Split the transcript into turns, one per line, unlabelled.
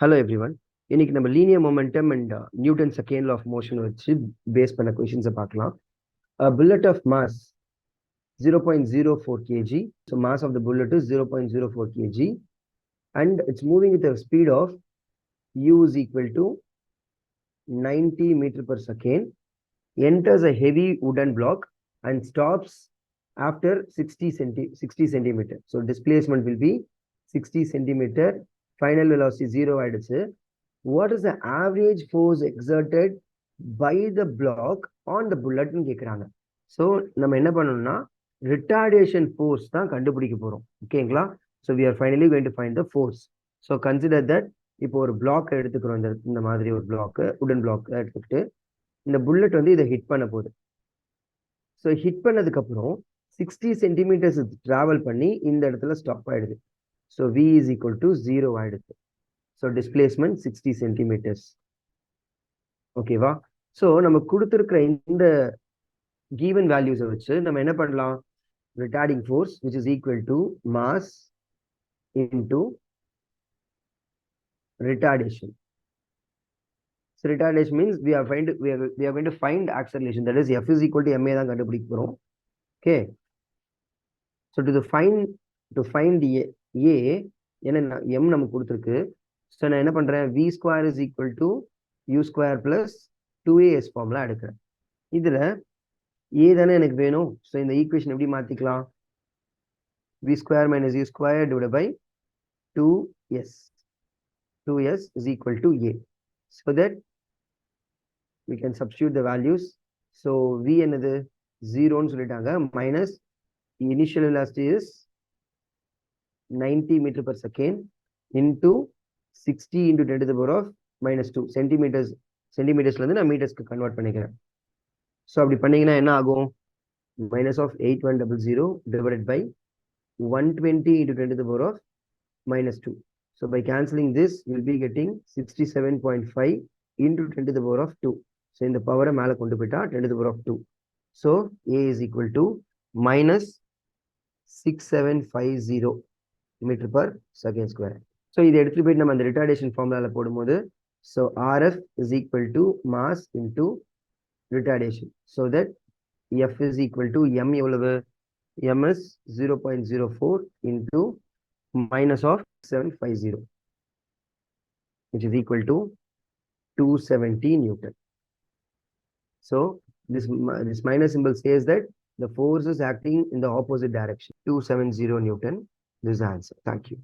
Hello everyone. இன்னைக்கு நம்ம linear momentum and Newton second law of motion வச்சு base பண்ண questions பார்க்கலாம். A bullet of mass 0.04 kg. So mass of the bullet is 0.04 kg and it's moving with a speed of u is equal to 90 meter per second. Enters a heavy wooden block and stops after 60 centimeter. So displacement will be 60 centimeter. Final velocity 0 ஆயிடுச்சு. What is the average force exerted by the block on the bullet னு கேக்குறாங்க. So நம்ம என்ன பண்ணணும்னா retardation force தான் கண்டுபிடிக்க போறோம். ஓகேங்களா? So we are finally going to find the force. So consider that இப்போ ஒரு பிளாக் எடுத்துக்கிறோம், இந்த மாதிரி ஒரு பிளாக் உடன் பிளாக் எடுத்துக்கிட்டு இந்த புல்லட் வந்து இதை ஹிட் பண்ண போகுது. ஸோ ஹிட் பண்ணதுக்கு அப்புறம் 60 சென்டிமீட்டர்ஸ் டிராவல் பண்ணி இந்த இடத்துல ஸ்டாப் ஆயிடுது. So v is equal to 0 ஆயிடுது. So displacement 60 centimetres. ஓகேவா? ஸோ நம்ம கொடுத்துருக்கிற இந்த given வேல்யூஸை வச்சு நம்ம என்ன பண்ணலாம்? Retarding force which is equal to mass into retardation. So retardation means we are going to find acceleration, that is f is equal to ma தான் கண்டுபிடிக்க போறோம். Okay, so to find a என்ன m நமக்கு கொடுத்திருக்கு. So நான் என்ன பண்றேன், v square is equal to u square plus 2as formula எடுக்கிறேன். இதுல a தானே எனக்கு வேணும். So இந்த ஈக்குவேஷன் எப்படி மாத்திக்கலாம்? v square minus u square divided by 2s is equal to a. So that we can substitute the values. So v என்னது 0 ன்னு சொல்லிட்டாங்க, minus initial velocity is 90 meter per second into 60 into 10 to the power of minus 2 சென்டிமீட்டர்ஸ்ல இருந்து நான் மீட்டர்ஸ்க்கு convert பண்ணிக்கிறேன். So அப்படி பண்ணீங்கன்னா என்ன ஆகும்? minus of 8100 divided by 120 into 10 to the power of minus 2. So by cancelling this, you'll be getting 67.5 into 10 to the power of 2. So in the power மேல கொண்டு போயிட்டா 10 to the power of 2. So a is equal to minus 6750 meter per second square. So இதை எடுத்துட்டு போயிட்டு நம்ம அந்த retardation ஃபார்முலால போடும்போது, so rf is equal to mass into retardation. So that f is equal to m எவ்வளவு? m is 0.04 into minus of 750, which is equal to 270 Newton. So this minus symbol says that the force is acting in the opposite direction. 270 Newton. This is the answer. Thank you.